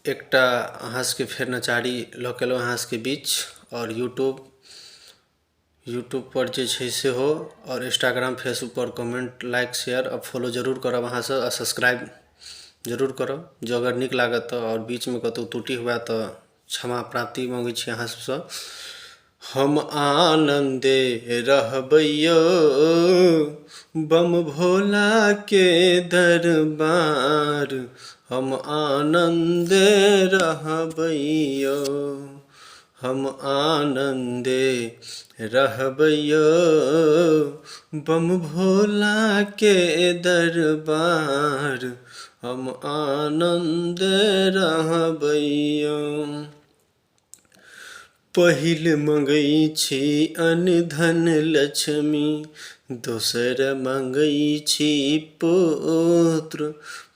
एकटा अहाँसके फेर नचारी लऽ के एलहुँ अहाँसके बीच। और यूट्यूब पर जे छै सेहो और इंस्टाग्राम फेसबुक पर कमेंट लाइक शेयर और फॉलो जरूर करब अहाँ सब, और सब्सक्राइब जरूर करब जो अगर नीक लागत तऽ। और बीचमे कतौ त्रुटि हुए तऽ क्षमा प्राप्ति मांगै छी अहाँ सबसँ। हम आनंदे रहबै यौ बम भोला के दरबार, हम आनंदे रहबै यौ, हम आनंदे रहबै यौ बम भोला के दरबार, हम आनंदे रहबै यौ। पहिल मंगै छी अन्न धन लक्ष्मी, दोसर मंगै छी पुत्र।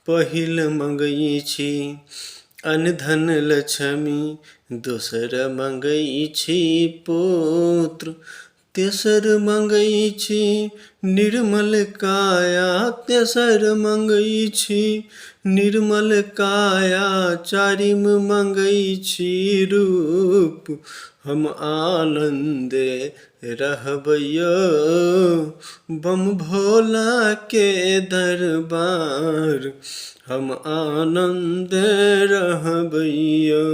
पहिल मंगै छी अन्न धन लक्ष्मी, दोसर मंगै छी पुत्र। तेसर मंगै छी निर्मल काया, तेसर मंगै छी निर्मल काया। चारिम मंगै छी रूप, हम आनंदे रहबै यौ बम भोला के दरबार, हम आनंदे रहबै यौ।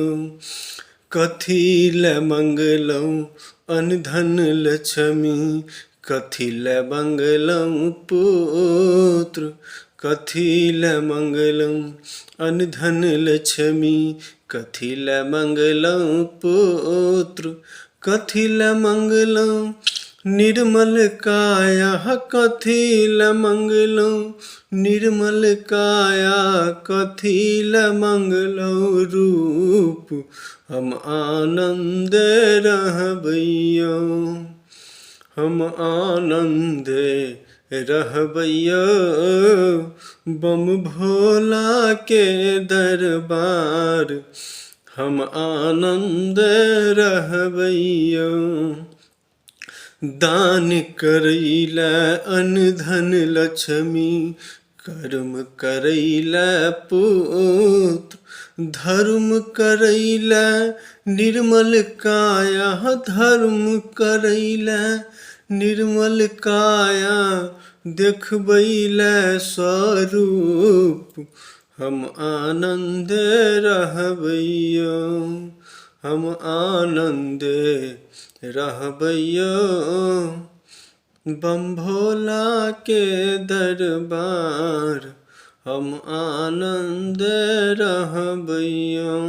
कथी ले मंगलहुँ अन्न धन लक्ष्मी, कथी ले मंगलहुँ पुत्र। कथी ले मंगलहुँ अन्न धन लक्ष्मी, कथी ले मंगलहुँ पुत्र। कथी ले मंगलहुँ निर्मल काया, कथी ले मंगलहुँ निर्मल काया। कथी ले मंगलहुँ रूप, हम आनंदे रहबै यौ, हम आनंदे रहबै यौ बम भोला के दरबार, हम आनंदे रहबै यौ। दान करैले अन्न धन लक्ष्मी, कर्म करैले पुत्र। धर्म करैले निर्मल काया, धर्म करैले निर्मल काया। देखबैले स्वरूप, हम आनंदे रहबै यौ, हम आनंदे रहबै यौ बम भोला के दरबार, हम आनंदे रहबै यौ।